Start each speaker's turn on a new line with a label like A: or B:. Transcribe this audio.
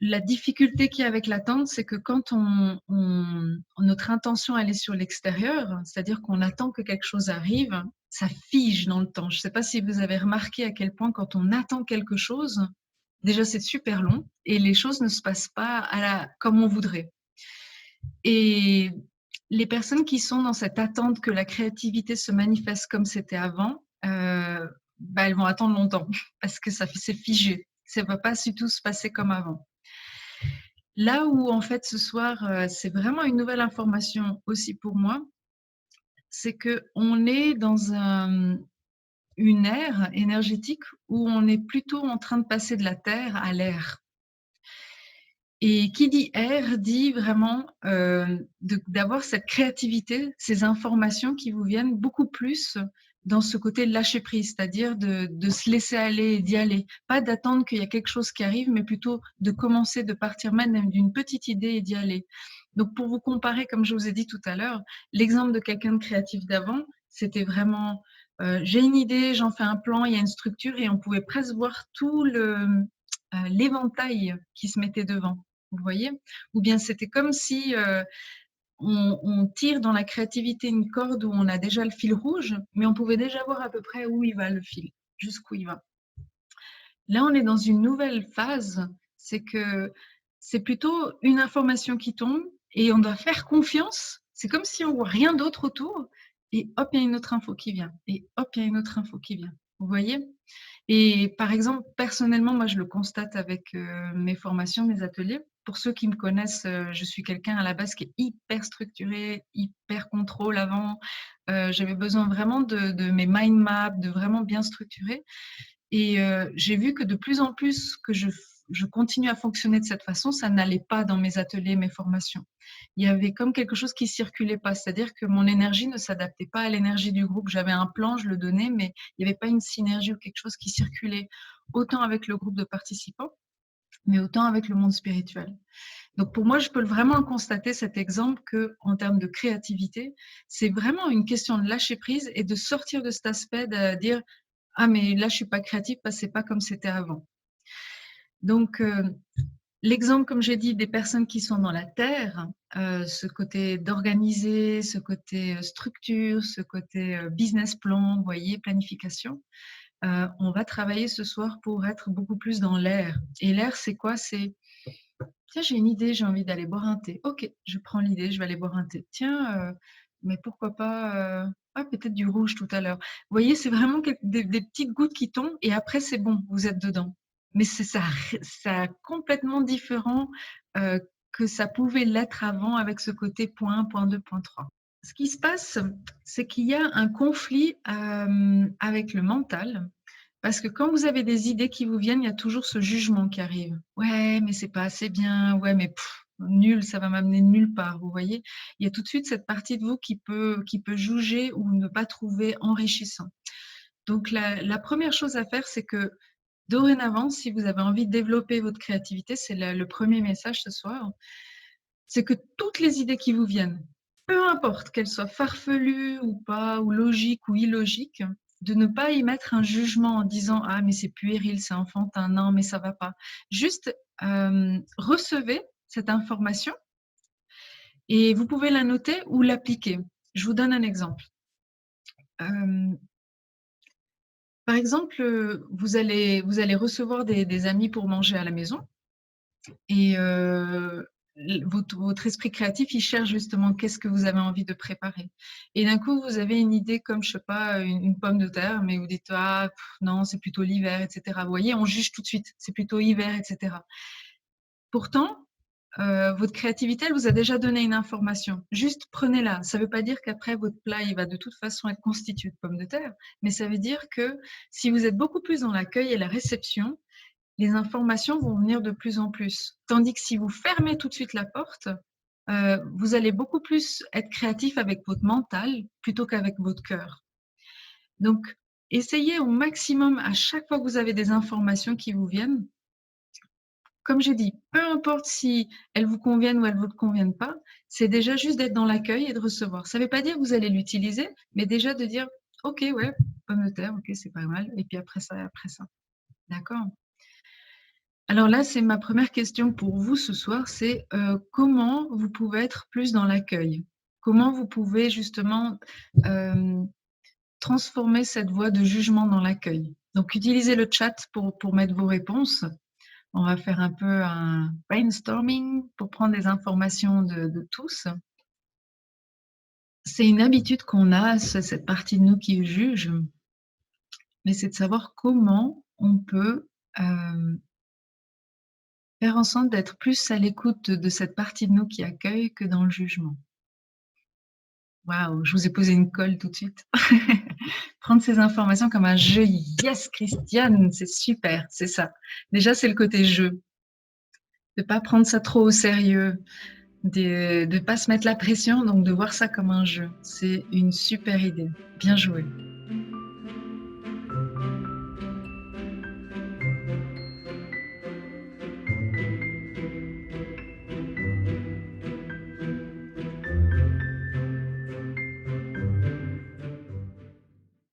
A: La difficulté qu'il y a avec l'attente, c'est que quand notre intention elle est sur l'extérieur, c'est-à-dire qu'on attend que quelque chose arrive, ça fige dans le temps. Je ne sais pas si vous avez remarqué à quel point quand on attend quelque chose, déjà c'est super long et les choses ne se passent pas comme on voudrait. Et les personnes qui sont dans cette attente que la créativité se manifeste comme c'était avant, elles vont attendre longtemps parce que c'est figé. Ça ne va pas du tout se passer comme avant. Là où en fait ce soir, c'est vraiment une nouvelle information aussi pour moi, c'est qu'on est dans une ère énergétique où on est plutôt en train de passer de la terre à l'air. Et qui dit air dit vraiment d'avoir cette créativité, ces informations qui vous viennent beaucoup plus dans ce côté lâcher prise, c'est-à-dire de se laisser aller et d'y aller. Pas d'attendre qu'il y a quelque chose qui arrive, mais plutôt de commencer, de partir même d'une petite idée et d'y aller. Donc pour vous comparer, comme je vous ai dit tout à l'heure, l'exemple de quelqu'un de créatif d'avant, c'était vraiment j'ai une idée, j'en fais un plan, il y a une structure et on pouvait presque voir tout l'éventail qui se mettait devant. Vous voyez? Ou bien c'était comme si on tire dans la créativité une corde où on a déjà le fil rouge, mais on pouvait déjà voir à peu près où il va le fil, jusqu'où il va. Là, on est dans une nouvelle phase, c'est que c'est plutôt une information qui tombe et on doit faire confiance. C'est comme si on voit rien d'autre autour et hop, il y a une autre info qui vient et hop, il y a une autre info qui vient. Vous voyez? Et par exemple, personnellement, moi, je le constate avec mes formations, mes ateliers. Pour ceux qui me connaissent, je suis quelqu'un à la base qui est hyper structuré, hyper contrôle avant. J'avais besoin vraiment de mes mind maps, de vraiment bien structurer. Et j'ai vu que de plus en plus que je continue à fonctionner de cette façon, ça n'allait pas dans mes ateliers, mes formations. Il y avait comme quelque chose qui circulait pas, c'est-à-dire que mon énergie ne s'adaptait pas à l'énergie du groupe. J'avais un plan, je le donnais, mais il n'y avait pas une synergie ou quelque chose qui circulait autant avec le groupe de participants, mais autant avec le monde spirituel. Donc pour moi, je peux vraiment le constater, cet exemple, que en termes de créativité, c'est vraiment une question de lâcher prise et de sortir de cet aspect de dire ah mais là je suis pas créative parce que c'est pas comme c'était avant. Donc l'exemple, comme j'ai dit, des personnes qui sont dans la terre, ce côté d'organiser, ce côté structure, ce côté business plan, vous voyez, planification, on va travailler ce soir pour être beaucoup plus dans l'air. Et l'air, c'est quoi? C'est tiens, j'ai une idée, j'ai envie d'aller boire un thé. Ok, je prends l'idée, je vais aller boire un thé. Tiens, mais pourquoi pas peut-être du rouge tout à l'heure. Vous voyez, c'est vraiment des petites gouttes qui tombent et après c'est bon, vous êtes dedans. Mais c'est ça complètement différent que ça pouvait l'être avant avec ce côté point 1, point 2, point 3. Ce qui se passe, c'est qu'il y a un conflit avec le mental parce que quand vous avez des idées qui vous viennent, il y a toujours ce jugement qui arrive. Ouais, mais c'est pas assez bien. Ouais, mais nul, ça va m'amener nulle part. Vous voyez, il y a tout de suite cette partie de vous qui peut juger ou ne pas trouver enrichissant. Donc la première chose à faire, c'est que dorénavant, si vous avez envie de développer votre créativité, c'est le premier message ce soir, c'est que toutes les idées qui vous viennent, peu importe qu'elles soient farfelues ou pas, ou logiques ou illogiques, de ne pas y mettre un jugement en disant ah mais c'est puéril, c'est enfantin, non mais ça va pas. Juste recevez cette information et vous pouvez la noter ou l'appliquer. Je vous donne un exemple. Euh, Par exemple, vous allez recevoir des amis pour manger à la maison et votre esprit créatif, il cherche justement qu'est-ce que vous avez envie de préparer. Et d'un coup, vous avez une idée comme, je sais pas, une pomme de terre, mais vous dites, ah, non, c'est plutôt l'hiver, etc. Vous voyez, on juge tout de suite, c'est plutôt hiver, etc. Pourtant, votre créativité, elle vous a déjà donné une information. Juste prenez-la. Ça ne veut pas dire qu'après, votre plat, il va de toute façon être constitué de pommes de terre, mais ça veut dire que si vous êtes beaucoup plus dans l'accueil et la réception, les informations vont venir de plus en plus. Tandis que si vous fermez tout de suite la porte, vous allez beaucoup plus être créatif avec votre mental plutôt qu'avec votre cœur. Donc, essayez au maximum, à chaque fois que vous avez des informations qui vous viennent, comme j'ai dit, peu importe si elles vous conviennent ou elles ne vous conviennent pas, c'est déjà juste d'être dans l'accueil et de recevoir. Ça ne veut pas dire que vous allez l'utiliser, mais déjà de dire, OK, ouais, pomme de terre, OK, c'est pas mal. Et puis après ça, après ça. D'accord? Alors là, c'est ma première question pour vous ce soir, c'est, comment vous pouvez être plus dans l'accueil? Comment vous pouvez justement, hem, transformer cette voie de jugement dans l'accueil? Donc utilisez le chat pour mettre vos réponses. On va faire un peu un brainstorming pour prendre des informations de tous. C'est une habitude qu'on a, cette partie de nous qui juge, mais c'est de savoir comment on peut, hem, faire en sorte d'être plus à l'écoute de cette partie de nous qui accueille que dans le jugement. Waouh, je vous ai posé une colle tout de suite. Prendre ces informations comme un jeu. Yes, Christiane, c'est super, c'est ça. Déjà, c'est le côté jeu, de pas prendre ça trop au sérieux, de pas se mettre la pression, donc de voir ça comme un jeu. C'est une super idée. Bien joué.